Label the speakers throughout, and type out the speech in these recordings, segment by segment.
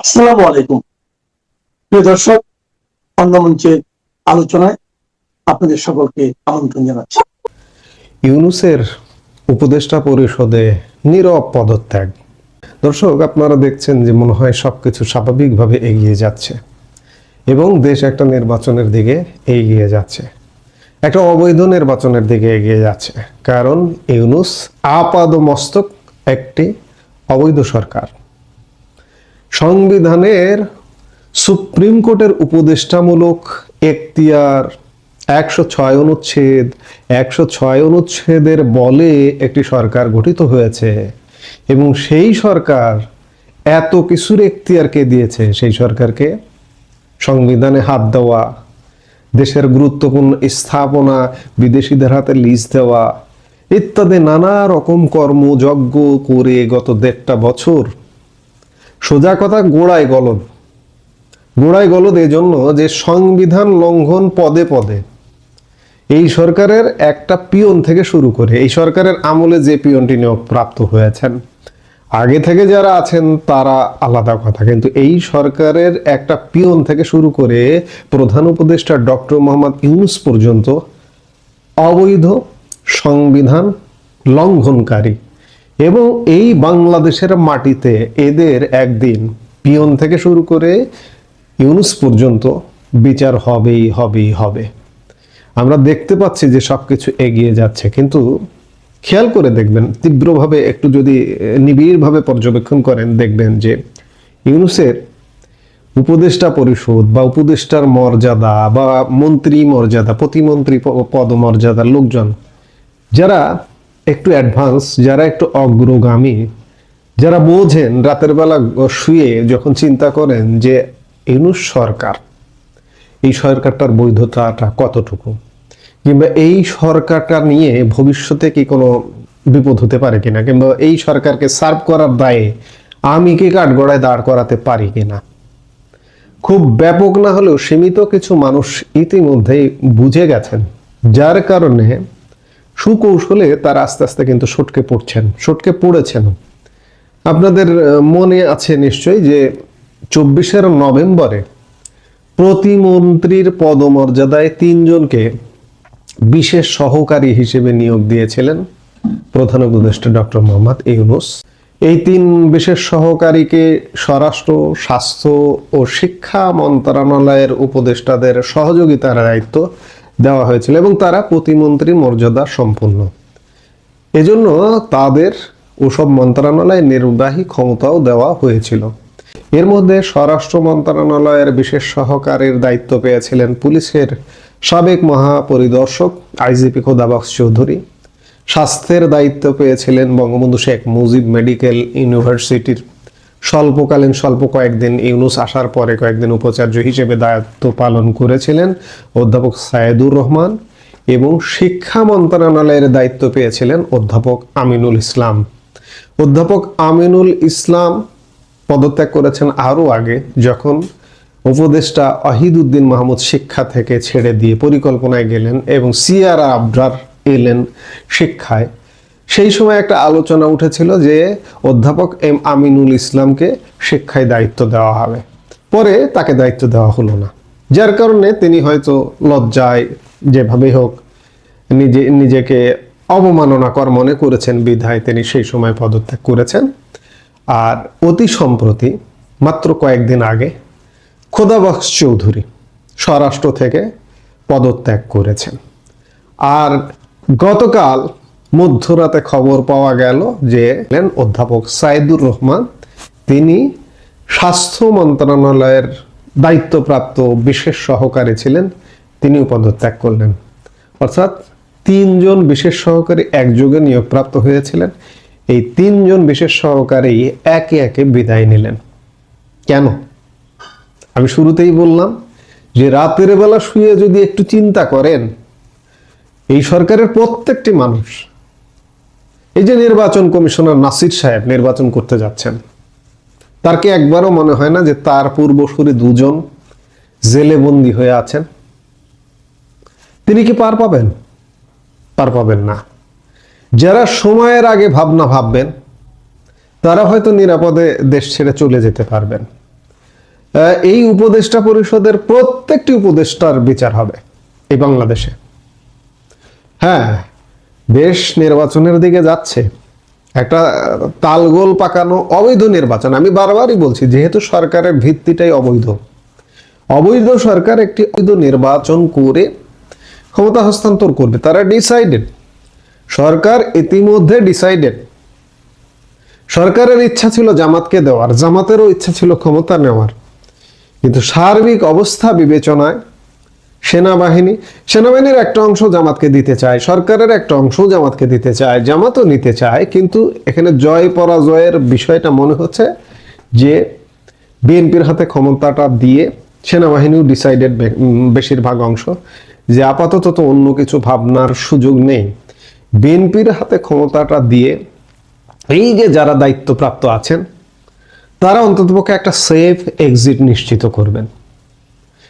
Speaker 1: আসসালামু আলাইকুম। প্রিয় দর্শক, অন্ধমঞ্চের আলোচনায় আপনাদের সকলকে আমন্ত্রণ জানাচ্ছি।
Speaker 2: ইউনূসের উপদেষ্টা পরিষদে নীরব পদত্যাগ। দর্শক, আপনারা দেখছেন যে মনে হয় সবকিছু স্বাভাবিকভাবে এগিয়ে যাচ্ছে এবং দেশ একটা নির্বাচনের দিকে এগিয়ে যাচ্ছে, একটা অবৈধ নির্বাচনের দিকে এগিয়ে যাচ্ছে। কারণ ইউনূস আপাদমস্তক একটি অবৈধ সরকার। সংবিধানের সুপ্রিম কোর্টের উপদেষ্টামূলক এখতিয়ার 106 অনুচ্ছেদের বলে একটি সরকার গঠিত হয়েছে এবং সেই সরকার এত কিছুর এখতিয়ারকে দিয়েছে। সেই সরকারকে সংবিধানে হাত দেওয়া, দেশের গুরুত্বপূর্ণ স্থাপনা বিদেশিদের হাতে লিজ দেওয়া ইত্যাদি নানা রকম কর্মযজ্ঞ করে গত 1.5 বছর, সোজা কথা গোড়ায় গলদ এজন্য যে সংবিধান লঙ্ঘন পদে পদে এই সরকারের একটা পিয়ন থেকে শুরু করে, এই সরকারের আমলে যে পিয়নটি নিয়োগ প্রাপ্ত হয়েছেন, আগে থেকে যারা আছেন তারা আলাদা কথা, কিন্তু এই সরকারের একটা পিয়ন থেকে শুরু করে প্রধান উপদেষ্টা ডক্টর মোহাম্মদ ইউনূস পর্যন্ত অবৈধ সংবিধান লঙ্ঘনকারী। এবং এই বাংলাদেশের মাটিতে এদের একদিন পিয়ন থেকে শুরু করে ইউনূস পর্যন্ত বিচার হবে। আমরা দেখতে পাচ্ছি যে সবকিছু এগিয়ে যাচ্ছে, কিন্তু খেয়াল করে দেখবেন, তীব্রভাবে একটু যদি নিবিড়ভাবে পর্যবেক্ষণ করেন, দেখবেন যে ইউনূসের উপদেষ্টা পরিষদ বা উপদেষ্টার মর্যাদা বা মন্ত্রী মর্যাদা, প্রতিমন্ত্রী পদমর্যাদার লোকজন যারা একটু অ্যাডভান্স, যারা একটু অগ্রগামী, যারা বোঝেন, রাতের বেলা শুয়ে যখন চিন্তা করেন যে ইউনূস সরকার, এই সরকারটার বৈধতাটা কতটুকু, কিংবা এই সরকারটা নিয়ে ভবিষ্যতে কি কোনো বিপদ হতে পারে কিনা, কিংবা এই সরকারকে সার্ভ করার দায়ে আমি কি কাঠগড়ায় দাঁড় করাতে পারি কিনা, খুব ব্যাপক না হলেও সীমিত কিছু মানুষ ইতিমধ্যেই বুঝে গেছেন। যার কারণে সুকৌশলে তারা আস্তে আস্তে কিন্তু সটকে পড়েছেন। আপনাদের মনে আছে নিশ্চয়ই যে 24 নভেম্বরে প্রতিমন্ত্রীর পদমর্যাদায় 3 জনকে বিশেষ সহকারী হিসেবে নিয়োগ দিয়েছিলেন প্রধান উপদেষ্টা ডক্টর মোহাম্মদ ইউনূস। এই 3 বিশেষ সহকারীকে স্বরাষ্ট্র, স্বাস্থ্য ও শিক্ষা মন্ত্রণালয়ের উপদেষ্টাদের সহযোগিতার দায়িত্ব দেওয়া হয়েছিল এবং তারা প্রতিমন্ত্রীর মর্যাদা সম্পন্ন। এজন্য তাদের ওসব মন্ত্রণালয়ে নির্বাহী ক্ষমতাও দেওয়া হয়েছিল। এর মধ্যে স্বরাষ্ট্র মন্ত্রণালয়ের বিশেষ সহকারীর দায়িত্ব পেয়েছিলেন পুলিশের সাবেক মহাপরিদর্শক আইজিপি খোদাবক্স চৌধুরী। স্বাস্থ্যের দায়িত্ব পেয়েছিলেন বঙ্গবন্ধু শেখ মুজিব মেডিকেল ইউনিভার্সিটির স্বল্প কয়েকদিন ইউনূস আসার পরে কয়েকদিন উপাচার্য হিসেবে দায়িত্ব পালন করেছিলেন অধ্যাপক সায়েদুর রহমান। এবং শিক্ষা মন্ত্রণালয়ের দায়িত্ব পেয়েছিলেন অধ্যাপক আমিনুল ইসলাম। অধ্যাপক আমিনুল ইসলাম পদত্যাগ করেছেন আরও আগে, যখন উপদেষ্টা ওয়াহিদুদ্দিন মাহমুদ শিক্ষা থেকে ছেড়ে দিয়ে পরিকল্পনায় গেলেন এবং সিআর আবরার এলেন শিক্ষায়। সেই সময় একটা আলোচনা উঠেছিল যে অধ্যাপক এম আমিনুল ইসলামকে শিক্ষায় দায়িত্ব দেওয়া হবে, পরে তাকে দায়িত্ব দেওয়া হলো না, যার কারণে তিনি হয়তো লজ্জায় যেভাবে হোক নিজেকে অবমাননাকর মনে করেছেন, বিধায় তিনি সেই সময় পদত্যাগ করেছেন। আর অতি সম্প্রতি মাত্র কয়েকদিন আগে খোদাবক্স চৌধুরী স্বরাষ্ট্র থেকে পদত্যাগ করেছেন। আর গতকাল মধ্যরাতে খবর পাওয়া গেল যে অধ্যাপক সায়েদুর রহমান, তিনি স্বাস্থ্য মন্ত্রণালয়ের দায়িত্বপ্রাপ্ত বিশেষ সহকারী ছিলেন, তিনিও পদত্যাগ করলেন। অর্থাৎ 3 জন বিশেষ সহকারী একযোগে নিয়োগপ্রাপ্ত হয়েছিলেন। এই 3 জন বিশেষ সহকারী একে একে বিদায় নিলেন। কেন? আমি শুরুতেই বললাম যে রাতের বেলা শুয়ে যদি একটু চিন্তা করেন, এই সরকারের প্রত্যেকটি মানুষ, এই যে নির্বাচন কমিশনার নাসির সাহেব নির্বাচন করতে যাচ্ছেন, তার কি একবারও মনে হয় না যে তার পূর্বসূরি 2 জন জেলে বন্দী হয়ে আছেন? তিনি কি পার পাবেন না। যারা সময়ের আগে ভাববেন তারা হয়তো নিরাপদে দেশ ছেড়ে চলে যেতে পারবেন, এই উপদেষ্টা পরিষদের প্রত্যেকটি উপদেষ্টার বিচার হবে এই বাংলাদেশে। হ্যাঁ, দেশ নির্বাচনের দিকে যাচ্ছে, একটা তালগোল পাকানো অবৈধ নির্বাচন। আমি বারবারই বলছি, যেহেতু সরকারের ভিত্তিটাই অবৈধ, অবৈধ সরকার একটি অবৈধ নির্বাচন করে ক্ষমতা হস্তান্তর করবে। তারা ডিসাইডেড, সরকার ইতিমধ্যে ডিসাইডেড। সরকারের ইচ্ছা ছিল জামাতকে দেওয়ার, জামাতেরও ইচ্ছা ছিল ক্ষমতা নেওয়ার, কিন্তু সার্বিক অবস্থা বিবেচনায় সেনাবাহিনীর একটা অংশ জামাতকে দিতে চায়, সরকারের একটা অংশ জামাতকে দিতে চায়, জামাতও নিতে চায়। কিন্তু এখানে জয় পরাজয়ের বিষয়টা মনে হচ্ছে যে বিএনপির হাতে ক্ষমতাটা দিয়ে সেনাবাহিনীও ডিসাইডেড, বেশিরভাগ অংশ, যে আপাতত তো অন্য কিছু ভাবনার সুযোগ নেই। বিএনপির হাতে ক্ষমতাটা দিয়ে এই যে যারা দায়িত্বপ্রাপ্ত আছেন তারা অন্ততপক্ষে একটা সেফ এক্সিট নিশ্চিত করবেন।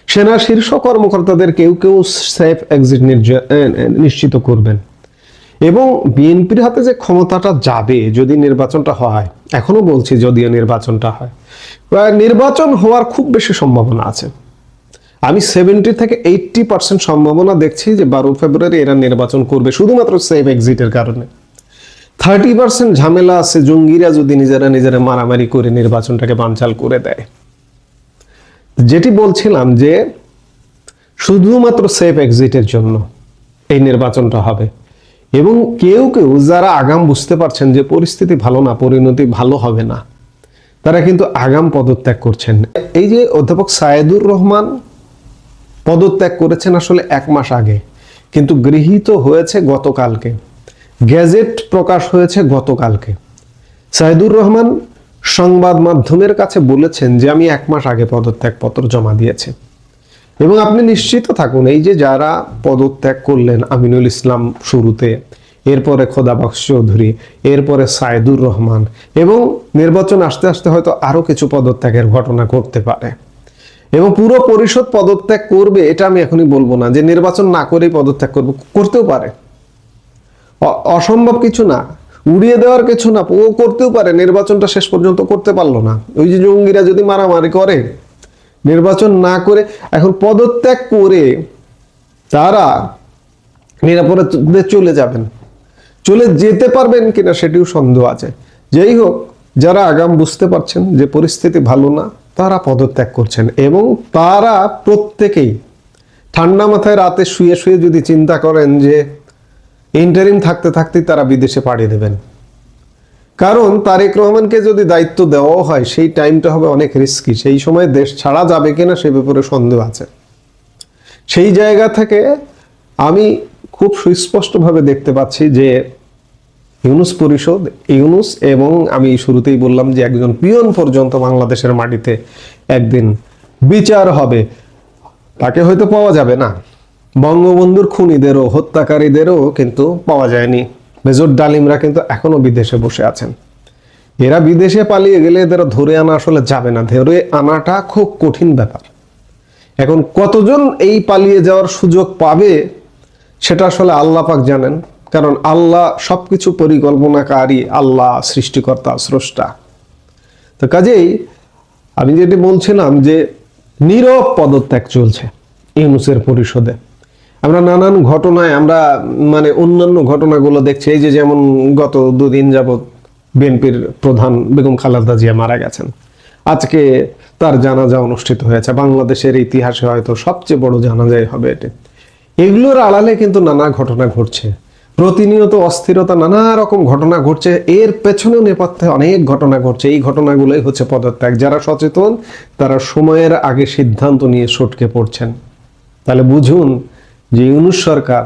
Speaker 2: সেনা শীর্ষ কর্মকর্তাদের কেউ কেউ সেফ এক্সিট নিশ্চিত করবেন। এবং বিএনপির হাতে যে ক্ষমতাটা যাবে যদি নির্বাচনটা হয়, এখনো বলছি যদিও নির্বাচনটা হয়, নির্বাচন হওয়ার খুব বেশি সম্ভাবনা আছে। আমি 70 থেকে 80% সম্ভাবনা দেখছি যে 12 ফেব্রুয়ারি এরা নির্বাচন করবে, শুধুমাত্র সেফ এক্সিটের কারণে। 30% ঝামেলা আছে, জঙ্গিরা যদি নিজেরা মারামারি করে নির্বাচনটাকে বানচাল করে দেয়। যেটি বলছিলাম যে শুধুমাত্র সেফ এক্সিটের জন্য এই নির্বাচনটা হবে। এবং কেউ কেউ যারা আগাম বুঝতে পারছেন যে পরিস্থিতি ভালো না, পরিণতি ভালো হবে না, তারা কিন্তু আগাম পদত্যাগ করছেন। এই যে অধ্যাপক সায়েদুর রহমান পদত্যাগ করেছেন আসলে 1 মাস আগে, কিন্তু গৃহীত হয়েছে গতকালকে, গেজেট প্রকাশ হয়েছে গতকালকে। সায়েদুর রহমান সংবাদ মাধ্যমের কাছে বলেছেন যে আমি 1 মাস আগে পদত্যাগপত্র জমা দিয়েছি। এবং আপনি নিশ্চিত থাকুন, এই যে যারা পদত্যাগ করলেন, আমিনুল ইসলাম শুরুতে, এরপরে খোদাবক্স চৌধুরী, এরপরে সায়েদুর রহমান, এবং নির্বাচন আসতে আসতে হয়তো আরো কিছু পদত্যাগের ঘটনা ঘটতে পারে। এবং পুরো পরিষদ পদত্যাগ করবে এটা আমি এখনই বলবো না, যে নির্বাচন না করেই পদত্যাগ করবে, করতেও পারে, অসম্ভব কিছু না, উড়িয়ে দেওয়ার কিছু না, ও করতেও পারে। নির্বাচনটা শেষ পর্যন্ত করতে পারলো না, ওই যে জঙ্গিরা যদি মারামারি করে, নির্বাচন না করে এখন পদত্যাগ করে তারা নিরাপদে চলে যাবেন, চলে যেতে পারবেন কিনা সেটিও সন্দেহ আছে। যেই হোক, যারা আগাম বুঝতে পারছেন যে পরিস্থিতি ভালো না, তারা পদত্যাগ করছেন। এবং তারা প্রত্যেকেই ঠান্ডা মাথায় রাতে শুয়ে শুয়ে যদি চিন্তা করেন যে ইন্টারিম থাকতে থাকতেই তারা বিদেশে পাড়ি দেবেন, কারণ তারেক রহমানকে যদি দায়িত্ব দেওয়া হয় সেই টাইমটা হবে অনেক রিস্কি, সেই সময় দেশ ছাড়া যাবে কিনা সে ব্যাপারে সন্দেহ আছে। সেই জায়গা থেকে আমি খুব সুস্পষ্টভাবে দেখতে পাচ্ছি যে ইউনুস পরিষদ, ইউনুস এবং আমি শুরুতেই বললাম যে একজন পিয়ন পর্যন্ত বাংলাদেশের মাটিতে একদিন বিচার হবে। তাকে হয়তো পাওয়া যাবে না, বঙ্গবন্ধুর খুনিদেরও, হত্যাকারীদেরও কিন্তু পাওয়া যায়নি। মেজর ডালিমরা কিন্তু এখনো বিদেশে বসে আছেন। এরা বিদেশে পালিয়ে গেলে এদের ধরে আনা আসলে যাবে না, ধরে আনাটা খুব কঠিন ব্যাপার। এখন কতজন এই পালিয়ে যাওয়ার সুযোগ পাবে সেটা আসলে আল্লাহ পাক জানেন, কারণ আল্লাহ সবকিছু পরিকল্পনাকারী, আল্লাহ সৃষ্টিকর্তা, স্রষ্টা। তো কাজেই আমি যেটি বলছিলাম যে নীরব পদত্যাগ চলছে ইউনূসের পরিষদে। আমরা নানান ঘটনায় অন্যান্য ঘটনাগুলো দেখছি। এই যে যেমন গত 2 দিন যাবত বিএনপির প্রধান বেগম খালেদা জিয়া মারা গেছেন, আজকে তার জানাজা অনুষ্ঠিত হয়েছে। বাংলাদেশের ইতিহাসে হয়তো সবচেয়ে বড় জানাজাই হবে এটি। এগুলোর আড়ালে কিন্তু নানা ঘটনা ঘটছে, প্রতিনিয়ত অস্থিরতা, নানা রকম ঘটনা ঘটছে। এর পেছনেও নেপথ্যে অনেক ঘটনা ঘটছে। এই ঘটনাগুলোই হচ্ছে পদত্যাগ। যারা সচেতন তারা সময়ের আগে সিদ্ধান্ত নিয়ে সটকে পড়ছেন। তাহলে বুঝুন যে ইউনূস সরকার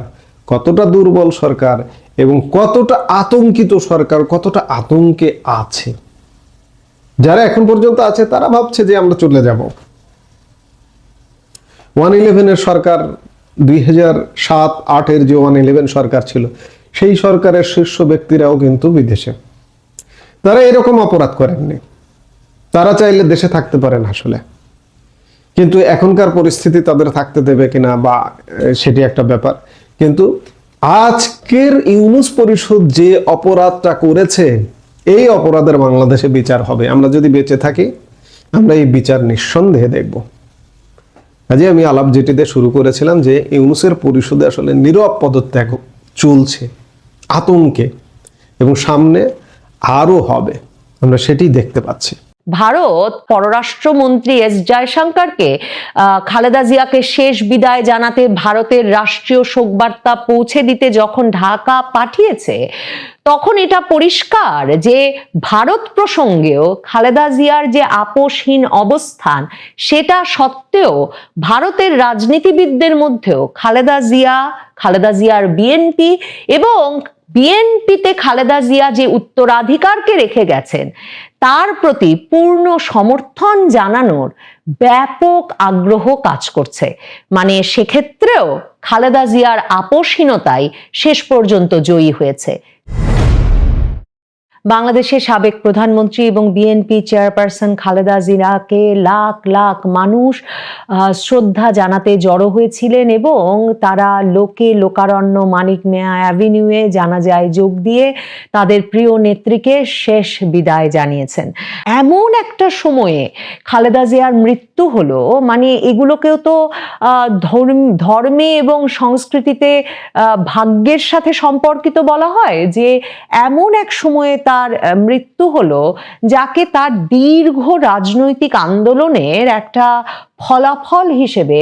Speaker 2: কতটা দুর্বল সরকার এবং কতটা আতঙ্কিত সরকার, কতটা আতঙ্কে আছে। যারা এখন পর্যন্ত আছে তারা ভাবছে যে আমরা চলে যাব। 111 সরকার, 2007-08 যে 111 সরকার ছিল, সেই সরকারের শীর্ষ ব্যক্তিরাও কিন্তু বিদেশে। তারা এরকম অপরাধ করেননি, তারা চাইলে দেশে থাকতে পারেন আসলে, কিন্তু এখনকার পরিস্থিতি তাদের থাকতে দেবে কিনা বা সেটি একটা ব্যাপার। কিন্তু আজকের ইউনূস পরিষদ যে অপরাধটা করেছে, এই অপরাধের বাংলাদেশে বিচার হবে। আমরা যদি বেঁচে থাকি আমরা এই বিচার নিঃসন্দেহে দেখব। আজকে আমি আলাপ যেটিতে শুরু করেছিলাম যে ইউনূসের পরিষদে আসলে নীরব পদত্যাগ চলছে আতঙ্কে, এবং সামনে আরো হবে, আমরা সেটি দেখতে পাচ্ছি।
Speaker 3: ভারত পররাষ্ট্রমন্ত্রী এস জয়শঙ্করকে খালেদা জিয়াকে শেষ বিদায় জানাতে ভারতের রাষ্ট্রীয় শোকবার্তা পৌঁছে দিতে যখন ঢাকা পাঠিয়েছে, তখন এটা পরিষ্কার যে ভারত প্রসঙ্গেও খালেদা জিয়ার যে আপোষহীন অবস্থান, সেটা সত্ত্বেও ভারতের রাজনীতিবিদদের মধ্যেও খালেদা জিয়ার বিএনপি এবং বিএনপিতে খালেদা জিয়া যে উত্তরাধিকারকে রেখে গেছেন তার প্রতি পূর্ণ সমর্থন জানানোর ব্যাপক আগ্রহ কাজ করছে। মানে সেক্ষেত্রেও খালেদা জিয়ার আপোষহীনতাই শেষ পর্যন্ত জয়ী হয়েছে। বাংলাদেশের সাবেক প্রধানমন্ত্রী এবং বিএনপি চেয়ারপারসন খালেদা জিয়াকে লাখ লাখ মানুষ শ্রদ্ধা জানাতে জড়ো হয়েছিলেন এবং তারা লোকারণ্য মানিক মিয়া অ্যাভিনিউয়ে জানাজায় যোগ দিয়ে তাদের প্রিয় নেত্রীকে শেষ বিদায় জানিয়েছেন। এমন একটা সময়ে খালেদা জিয়ার মৃত্যু হলো, মানে এগুলোকেও তো ধর্মে এবং সংস্কৃতিতে ভাগ্যের সাথে সম্পর্কিত বলা হয়, যে এমন এক সময়ে তার মৃত্যু হলো যাকে তার দীর্ঘ রাজনৈতিক আন্দোলনের একটা ফলাফল হিসেবে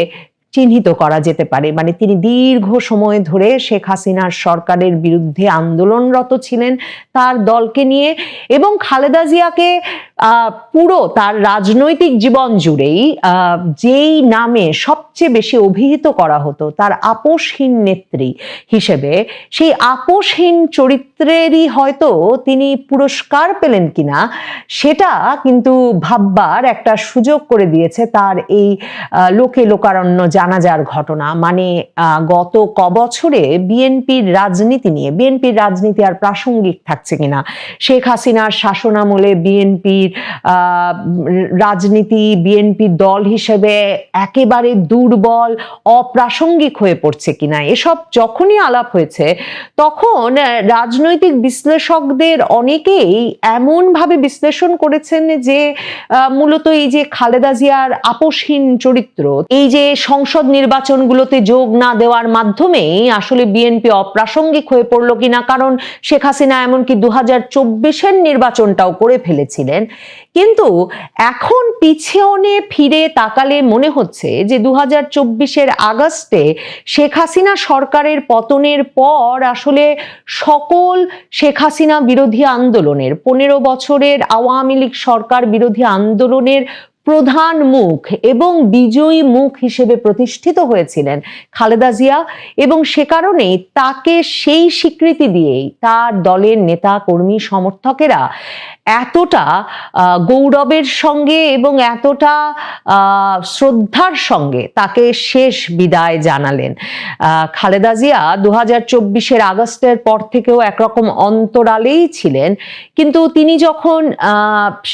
Speaker 3: চিহ্নিত করা যেতে পারে। মানে তিনি দীর্ঘ সময় ধরে শেখ হাসিনার সরকারের বিরুদ্ধে আন্দোলনরত ছিলেন তার দলকে নিয়ে, এবং খালেদা জিয়াকে পুরো তার রাজনৈতিক জীবন জুড়েই যেই নামে সবচেয়ে বেশি অভিহিত করা হতো তার আপোষহীন নেত্রী হিসেবে, সেই আপোষহীন চরিত্রেরই হয়তো তিনি পুরস্কার পেলেন কিনা সেটা কিন্তু ভাববার একটা সুযোগ করে দিয়েছে তার এই লোকারণ্য জানাজার ঘটনা। মানে গত কবছরে বিএনপির রাজনীতি আর প্রাসঙ্গিক থাকছে কিনা, শেখ হাসিনার শাসনামলে বিএনপির রাজনীতি, বিএনপি দল হিসেবে একেবারে দুর্বল অপ্রাসঙ্গিক হয়ে পড়ছে কিনা, এসব যখনই আলাপ হয়েছে তখন রাজনৈতিক বিশ্লেষকদের অনেকেই এমন ভাবে বিশ্লেষণ করেছেন যে মূলত এই যে খালেদা জিয়ার আপোষহীন চরিত্র, এই যে সংসদ নির্বাচনগুলোতে যোগ না দেওয়ার মাধ্যমে আসলে বিএনপি অপ্রাসঙ্গিক হয়ে পড়লো কিনা, কারণ শেখ হাসিনা এমনকি 2024-এর নির্বাচনটাও করে ফেলেছিলেন। কিন্তু এখন পিছনে ফিরে তাকালে মনে হচ্ছে যে 2024-এর আগস্টে শেখ হাসিনা সরকারের পতনের পর আসলে সকল শেখ হাসিনা বিরোধী আন্দোলনের, 15 বছরের আওয়ামী লীগ সরকার বিরোধী আন্দোলনের প্রধান মুখ এবং বিজয়ী মুখ হিসেবে প্রতিষ্ঠিত হয়েছিলেন খালেদা জিয়া, এবং সে কারণে তাকে সেই স্বীকৃতি দিয়েই তার দলের নেতা কর্মী সমর্থকেরা এতটা গৌরবের সঙ্গে এবং এতটা শ্রদ্ধার সঙ্গে তাকে শেষ বিদায় জানালেন। খালেদা জিয়া 2024-এর আগস্টের পর থেকেও একরকম অন্তরালেই ছিলেন, কিন্তু তিনি যখন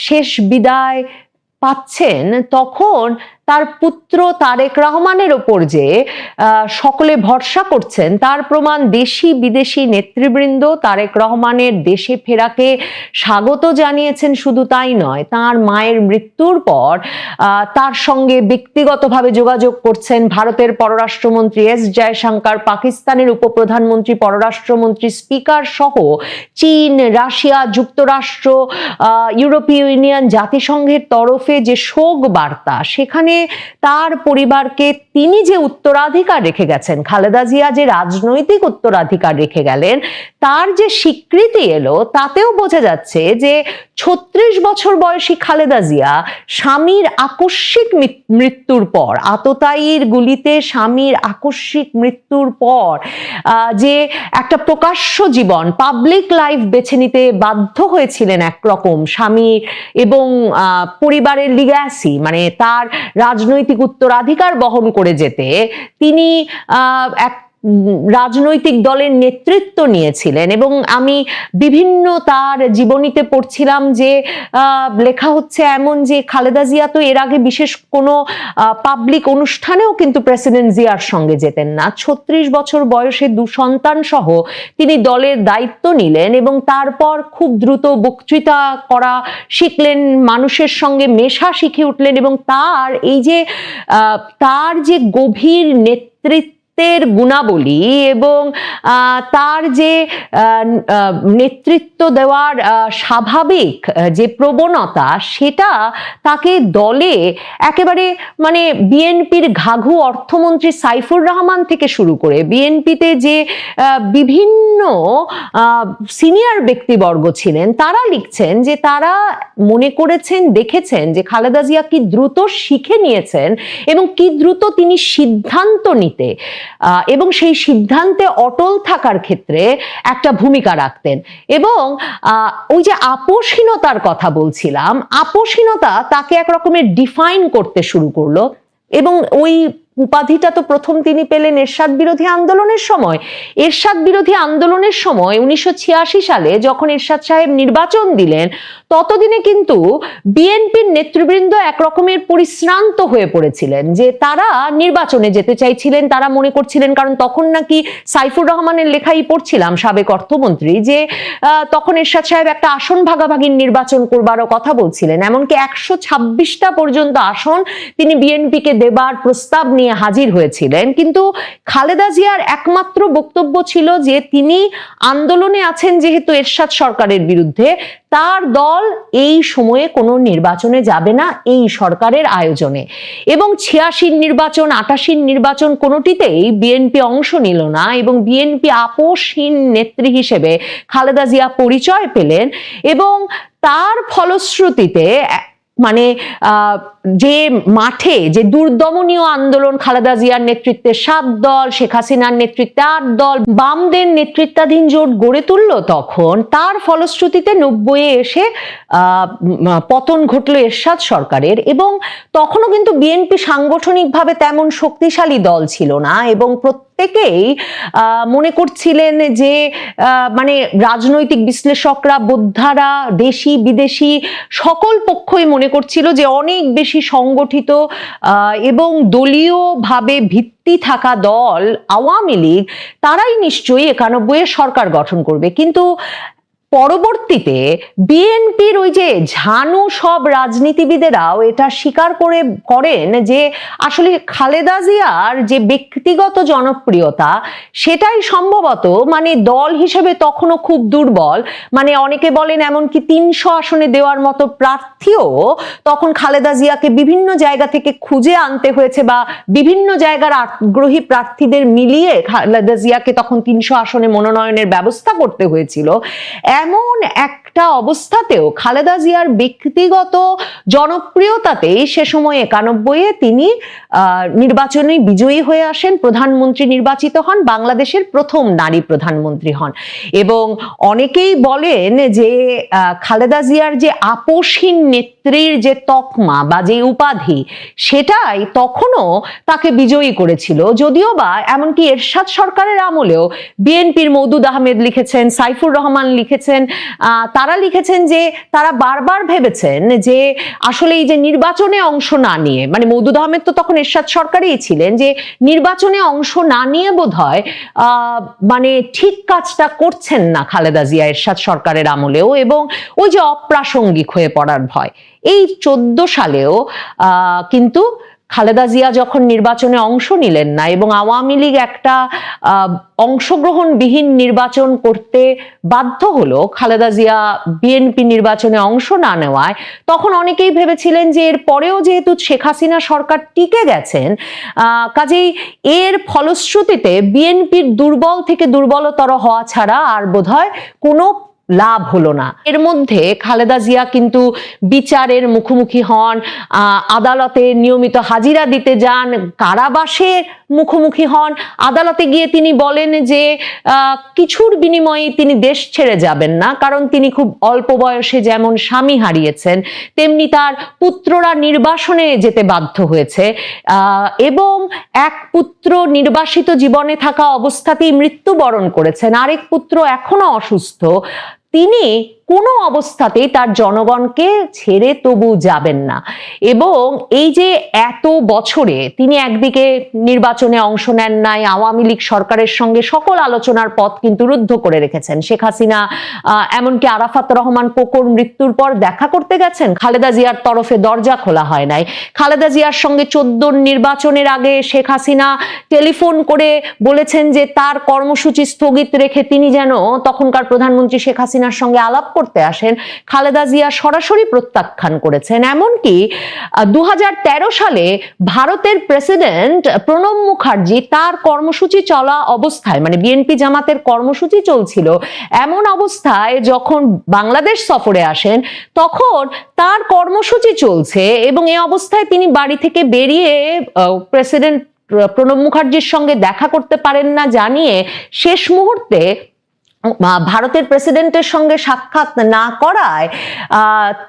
Speaker 3: শেষ বিদায় পাচ্ছেন তখন তার পুত্র তারেক রহমানের ওপর যে সকলে ভরসা করছেন তার প্রমাণ দেশি বিদেশি নেতৃবৃন্দ তারেক রহমানের দেশে ফেরাকে স্বাগত জানিয়েছেন। শুধু তাই নয়, তার মায়ের মৃত্যুর পর তার সঙ্গে ব্যক্তিগতভাবে যোগাযোগ করছেন ভারতের পররাষ্ট্রমন্ত্রী এস জয়শঙ্কর, পাকিস্তানের উপপ্রধানমন্ত্রী, পররাষ্ট্রমন্ত্রী, স্পিকার সহ চীন, রাশিয়া, যুক্তরাষ্ট্র, ইউরোপীয় ইউনিয়ন, জাতিসংঘের তরফে যে শোক বার্তা, সেখানে তার পরিবারকে তিনি যে উত্তরাধিকার রেখে গেছেন, খালেদা জিয়া যে রাজনৈতিক উত্তরাধিকার রেখে গেলেন, তার যে স্বীকৃতি এলো তাতেও বোঝা যাচ্ছে যে 36 বছর বয়সী খালেদা জিয়া স্বামীর আকস্মিক মৃত্যুর পর, আততায়ীর গুলিতে স্বামীর আকস্মিক মৃত্যুর পর যে একটা প্রকাশ্য জীবন, পাবলিক লাইফ বেছে নিতে বাধ্য হয়েছিলেন একরকম স্বামী এবং পরিবারের লিগ্যাসি, মানে তার রাজনৈতিক উত্তরাধিকার বহন করে যেতে তিনি রাজনৈতিক দলের নেতৃত্ব নিয়েছিলেন। এবং আমি বিভিন্ন তার জীবনীতে পড়ছিলাম যে লেখা হচ্ছে এমন যে খালেদা জিয়া তো এর আগে বিশেষ কোনো পাবলিক অনুষ্ঠানেও কিন্তু প্রেসিডেন্ট জিয়ার সঙ্গে যেতেন না। 36 বছর বয়সে 2 সন্তান সহ তিনি দলের দায়িত্ব নিলেন এবং তারপর খুব দ্রুত বক্তৃতা করা শিখলেন, মানুষের সঙ্গে মেশা শিখে উঠলেন এবং তার যে গভীর নেতৃত্বের গুণাবলী এবং তার যে নেতৃত্ব দেওয়ার স্বাভাবিক যে প্রবণতা, সেটা তাকে দলে একেবারে মানে বিএনপির ঘাঘু অর্থমন্ত্রী সাইফুর রহমান থেকে শুরু করে বিএনপিতে যে বিভিন্ন সিনিয়র ব্যক্তিবর্গ ছিলেন, তারা লিখছেন যে তারা মনে করেছেন, দেখেছেন যে খালেদা জিয়া কি দ্রুত শিখে নিয়েছেন এবং কি দ্রুত তিনি সিদ্ধান্ত নিতে এবং সেই সিদ্ধান্তে অটল থাকার ক্ষেত্রে একটা ভূমিকা রাখতেন। এবং ওই যে আপোষহীনতার কথা বলছিলাম, আপোষহীনতা তাকে এক রকমের ডিফাইন করতে শুরু করলো। এবং ওই উপাধিটা তো প্রথম তিনি পেলেন এরশাদ বিরোধী আন্দোলনের সময়। এরশাদ বিরোধী আন্দোলনের সময় 1986 সালে যখন এরশাদ সাহেব নির্বাচন দিলেন, ততদিনে কিন্তু বিএনপির নেতৃবৃন্দ এক রকমের পরিশ্রান্ত হয়ে পড়েছিলেন যে তারা নির্বাচনে যেতে চাইছিলেন। তারা মনে করছিলেন, কারণ তখন নাকি সাইফুর রহমানের লেখাই পড়ছিলাম, সাবেক অর্থমন্ত্রী, যে তখন এরশাদ সাহেব একটা আসন ভাগাভাগির নির্বাচন করবারও কথা বলছিলেন। এমনকি 126টা পর্যন্ত আসন তিনি বিএনপিকে দেবার প্রস্তাব নিয়ে হাজির হয়েছিলেন। কিন্তু খালেদা জিয়ার একমাত্র বক্তব্য ছিল যে তিনি আন্দোলনে আছেন যেহেতু এরশাদ সরকারের বিরুদ্ধে, তার দল এই সময়ে কোনো নির্বাচনে যাবে না এই সরকারের আয়োজনে। এবং 86 নির্বাচন, 88 নির্বাচন কোনোটিতেই বিএনপি অংশ নিল না এবং বিএনপি আপোষহীন নেত্রী হিসেবে খালেদা জিয়া পরিচয় পেলেন। এবং তার ফলশ্রুতিতে মানে যে মাঠে যে দুর্দমনীয় আন্দোলন, খালেদা জিয়ার নেতৃত্বে 7 দল, শেখ হাসিনার নেতৃত্বে 8 দল, বামদের নেতৃত্বাধীন জোট গড়ে তুলল, তখন তার ফলশ্রুতিতে 90-এ এসে পতন ঘটলো এরশাদ সরকারের। এবং তখনও কিন্তু বিএনপি সাংগঠনিকভাবে তেমন শক্তিশালী দল ছিল না এবং প্রত্যেকেই মনে করছিলেন যে মানে রাজনৈতিক বিশ্লেষকরা, বোদ্ধারা, দেশি বিদেশি সকল পক্ষই মনে করছিল যে অনেক বেশি সংগঠিত এবং দলীয়ভাবে ভিত্তি থাকা দল আওয়ামী লীগ, তারাই নিশ্চয়ই 91-এ সরকার গঠন করবে। কিন্তু পরবর্তীতে বিএনপির ওই যে ঝানু সব রাজনীতিবিদেরাও এটা স্বীকার করেন যে আসলে খালেদা জিয়ার যে ব্যক্তিগত জনপ্রিয়তা, সেটাই সম্ভবত মানে দল হিসেবে তখনও খুব দুর্বল। মানে অনেকে বলেন এমনকি 300 আসনে দেওয়ার মতো প্রার্থীও তখন খালেদা জিয়াকে বিভিন্ন জায়গা থেকে খুঁজে আনতে হয়েছে, বা বিভিন্ন জায়গার আগ্রহী প্রার্থীদের মিলিয়ে খালেদা জিয়াকে তখন 300 আসনে মনোনয়নের ব্যবস্থা করতে হয়েছিল। এমন একটা অবস্থাতেও খালেদা জিয়ার ব্যক্তিগত জনপ্রিয়তাতেই সে সময় 91-এ তিনি নির্বাচনে বিজয়ী হয়ে আসেন, প্রধানমন্ত্রী নির্বাচিত হন, বাংলাদেশের প্রথম নারী প্রধানমন্ত্রী হন। এবং অনেকেই বলেন যে খালেদা জিয়ার যে আপোষহীন নেত্রীর যে তকমা বা যে উপাধি, সেটাই তখনও তাকে বিজয়ী করেছিল। যদিও বা এমনকি এরশাদ সরকারের আমলেও বিএনপির মওদুদ আহমেদ লিখেছেন, সাইফুর রহমান লিখেছেন, তারা লিখেছেন যে তারা বারবার ভেবেছেন যে আসলে এই যে নির্বাচনে অংশ না নিয়ে, মানে মওদুদ আহমেদ তো তখন এরশাদ সরকারেই ছিলেন, যে নির্বাচনে অংশ না নিয়ে বোধহয় মানে ঠিক কাজটা করছেন না খালেদা জিয়া এরশাদ সরকারের আমলেও, এবং ওই যে অপ্রাসঙ্গিক হয়ে পড়ার ভয়। এই 14 সালেও কিন্তু খালেদা জিয়া যখন নির্বাচনে অংশ নিলেন না এবং আওয়ামী লীগ একটা অংশগ্রহণবিহীন নির্বাচন করতে বাধ্য হলো খালেদা জিয়া বিএনপি নির্বাচনে অংশ না নেওয়ায়, তখন অনেকেই ভেবেছিলেন যে এর পরেও যেহেতু শেখ হাসিনা সরকার টিকে গেছেন, কাজেই এর ফলশ্রুতিতে বিএনপির দুর্বল থেকে দুর্বলতর হওয়া ছাড়া আর বোধহয় কোনো লাভ হলো না। এর মধ্যে খালেদা জিয়া কিন্তু বিচারের মুখোমুখি হন, আদালতে নিয়মিত হাজিরা দিতে যান, কারাবাসে মুখোমুখি হন, আদালতে গিয়ে তিনি বলেন যে কিছুর বিনিময়ে তিনি দেশ ছেড়ে যাবেন না, কারণ তিনি খুব অল্প বয়সে যেমন স্বামী হারিয়েছেন তেমনি তার পুত্ররা নির্বাসনে যেতে বাধ্য হয়েছে এবং এক পুত্র নির্বাসিত জীবনে থাকা অবস্থাতেই মৃত্যুবরণ করেছেন, আরেক পুত্র এখনো অসুস্থ। তিনি কোনো অবস্থাতেই তার জনগণকে ছেড়ে তবু যাবেন না। এবং এই যে এত বছরে তিনি একদিকে নির্বাচনে অংশ নেন নাই, আওয়ামী লীগ সরকারের সঙ্গে সকল আলোচনার পথ কিন্তু রুদ্ধ করে রেখেছেন। শেখ হাসিনা এমনকি আরাফাত রহমান কোকোর মৃত্যুর পর দেখা করতে গেছেন, খালেদা জিয়ার তরফে দরজা খোলা হয় নাই। খালেদা জিয়ার সঙ্গে 14 নির্বাচনের আগে শেখ হাসিনা টেলিফোন করে বলেছেন যে তার কর্মসূচি স্থগিত রেখে তিনি যেন তখনকার প্রধানমন্ত্রী শেখ হাসিনার সঙ্গে আলাপ করতে আসেন। খালেদা জিয়া সরাসরি প্রত্যাখ্যান করেছেন। এমনকি 2013 সালে ভারতের প্রেসিডেন্ট প্রণব মুখার্জি তার কর্মসূচি চলা অবস্থায়, মানে বিএনপি জামাতের কর্মসূচি চলছিল এমন অবস্থায় যখন বাংলাদেশ সফরে আসেন, তখন তার কর্মসূচি চলছে এবং এই অবস্থায় তিনি বাড়ি থেকে বেরিয়ে প্রেসিডেন্ট প্রণব মুখার্জির সঙ্গে দেখা করতে পারেন না জানিয়ে শেষ মুহূর্তে ভারতের প্রেসিডেন্টের সঙ্গে সাক্ষাৎ না করায়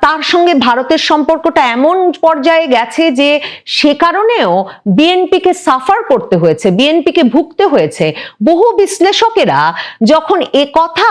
Speaker 3: তার সঙ্গে ভারতের সম্পর্কটা এমন পর্যায়ে গেছে যে সে কারণেও বিএনপিকে সাফার করতে হয়েছে, বিএনপিকে ভুগতে হয়েছে। বহু বিশ্লেষকেরা যখন এ কথা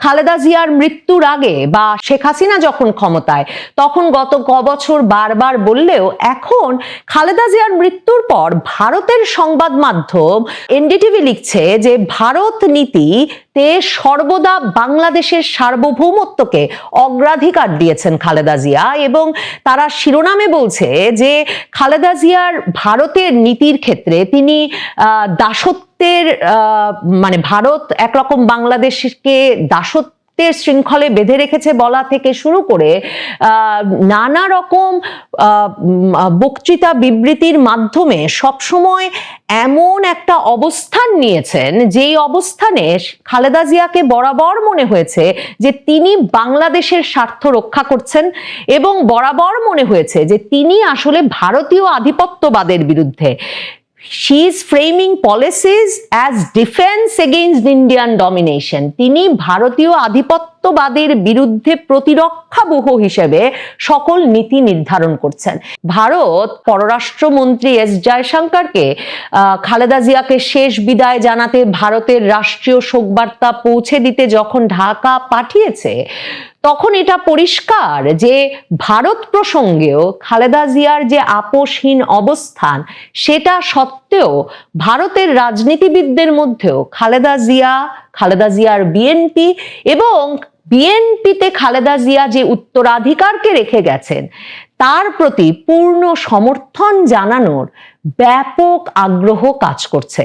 Speaker 3: খালেদা জিয়ার মৃত্যুর আগে বা শেখ হাসিনা যখন ক্ষমতায় তখন গত কবছর বারবার বললেও এখন খালেদা জিয়ার মৃত্যুর পর ভারতের সংবাদ মাধ্যম এনডিটিভি লিখছে যে ভারত নীতিতে সর্বদা বাংলাদেশের সার্বভৌমত্বকে অগ্রাধিকার দিয়েছেন খালেদা জিয়া এবং তারা শিরোনামে বলছে যে খালেদা জিয়ার ভারতের নীতির ক্ষেত্রে তিনি দাসত্বের মানে ভারত একরকম বাংলাদেশকে দাসত্ব শৃঙ্খলে বেঁধে রেখেছে বলা থেকে শুরু করে নানা রকম বক্তৃতা বিবৃতির মাধ্যমে সবসময় এমন একটা অবস্থান নিয়েছেন যেই অবস্থানে খালেদা জিয়াকে বরাবর মনে হয়েছে যে তিনি বাংলাদেশের স্বার্থ রক্ষা করছেন এবং বরাবর মনে হয়েছে যে তিনি আসলে ভারতীয় আধিপত্যবাদের বিরুদ্ধে She is framing policies as defense against Indian domination. তিনি ভারতীয় আধিপত্যবাদের বিরুদ্ধে প্রতিরক্ষাব্যূহ হিসেবে সকল নীতি নির্ধারণ করছেন। ভারত পররাষ্ট্রমন্ত্রী এস জয়শঙ্করকে খালেদা জিয়াকে শেষ বিদায় জানাতে ভারতের রাষ্ট্রীয় শোকবার্তা পৌঁছে দিতে যখন ঢাকা পাঠিয়েছে, তখন এটা পরিষ্কার যে ভারত প্রসঙ্গেও খালেদা জিয়ার যে আপোষহীন অবস্থান সেটা সত্ত্বেও ভারতের রাজনীতিবিদদের মধ্যেও খালেদা জিয়ার বিএনপি এবং বিএনপিতে খালেদা জিয়া যে উত্তরাধিকারকে রেখে গেছেন তার প্রতি পূর্ণ সমর্থন জানানোর ব্যাপক আগ্রহ কাজ করছে।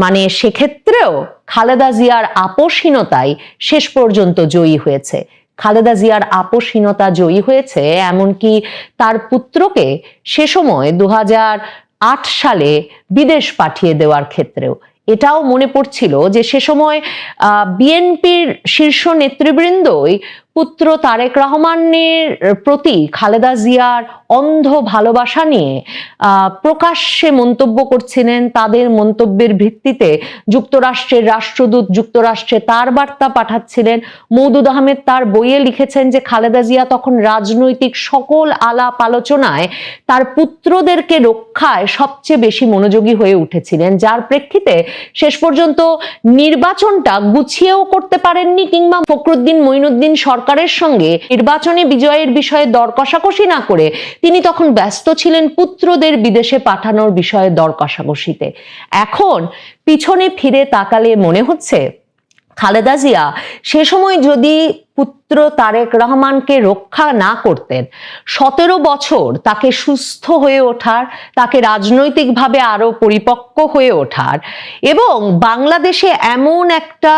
Speaker 3: মানে সেক্ষেত্রেও খালেদা জিয়ার আপোষহীনতাই শেষ পর্যন্ত জয়ী হয়েছে। খালেদা জিয়ার আপোষহীনতা জয়ী হয়েছে এমনকি তার পুত্রকে সে সময় 2008 সালে বিদেশ পাঠিয়ে দেওয়ার ক্ষেত্রেও। এটাও মনে পড়ছিল যে সে সময় বিএনপির শীর্ষ নেতৃবৃন্দই পুত্র তারেক রহমানের প্রতি খালেদা জিয়ার অন্ধ ভালোবাসা নিয়ে প্রকাশ্যে মন্তব্য করছিলেন। তাদের মন্তব্যের ভিত্তিতে যুক্তরাষ্ট্রের রাষ্ট্রদূত যুক্তরাষ্ট্রে তার বার্তা পাঠাচ্ছিলেন। মওদুদ আহমেদ তার বইয়ে লিখেছেন যে খালেদা জিয়া তখন রাজনৈতিক সকল আলাপ আলোচনায় তার পুত্রদেরকে রক্ষায় সবচেয়ে বেশি মনোযোগী হয়ে উঠেছিলেন, যার প্রেক্ষিতে শেষ পর্যন্ত নির্বাচনটা গুছিয়েও করতে পারেননি কিংবা ফখরুদ্দিন মঈনুদ্দিন সরকারের সঙ্গে নির্বাচনে বিজয়ের বিষয়ে দর কষাকষি না করে তিনি তখন ব্যস্ত ছিলেন পুত্রদের বিদেশে পাঠানোর বিষয়ে দর কষাকষিতে। এখন পিছনে ফিরে তাকালে মনে হচ্ছে খালেদা জিয়া সে সময় যদি পুত্র তারেক রহমানকে রক্ষা না করতেন, 17 বছর তাকে সুস্থ হয়ে ওঠার, তাকে রাজনৈতিকভাবে আরো পরিপক্ক হয়ে ওঠার এবং বাংলাদেশে এমন একটা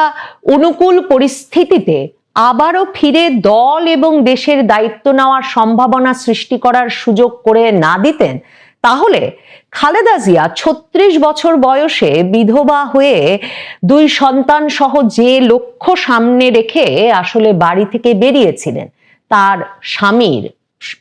Speaker 3: অনুকূল পরিস্থিতিতে আবারও ফিরে দল এবং দেশের দায়িত্ব নেওয়ার সম্ভাবনা সৃষ্টি করার সুযোগ করে না দিতেন, তাহলে খালেদা জিয়া 36 বছর বয়সে বিধবা হয়ে 2 সন্তান সহ যে লক্ষ্য সামনে রেখে আসলে বাড়ি থেকে বেরিয়েছিলেন, তার স্বামীর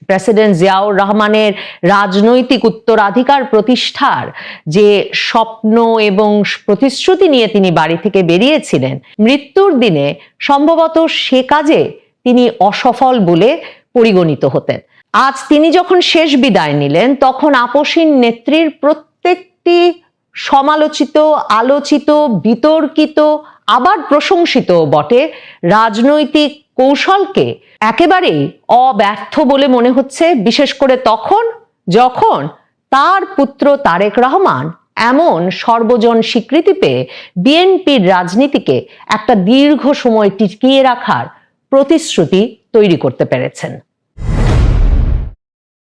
Speaker 3: প্রেসিডেন্ট জিয়াউর রহমানের রাজনৈতিক উত্তরাধিকার প্রতিষ্ঠার যে স্বপ্ন এবং প্রতিশ্রুতি নিয়ে তিনি বাড়ি থেকে বেরিয়েছিলেন, মৃত্যুর দিনে সম্ভবত সে কাজে তিনি অসফল বলে পরিগণিত হতেন। আজ তিনি যখন শেষ বিদায় নিলেন, তখন আপসীন নেত্রীর প্রত্যেকটি সমালোচিত, আলোচিত, বিতর্কিত, আবার প্রশংসিত বটে রাজনৈতিক কৌশলকে একেবারেই অব্যর্থ বলে মনে হচ্ছে, বিশেষ করে তখন যখন তার পুত্র তারেক রহমান এমন সর্বজন স্বীকৃতি পেয়ে বিএনপির রাজনীতিকে একটা দীর্ঘ সময় টিকিয়ে রাখার প্রতিশ্রুতি তৈরি করতে পেরেছেন।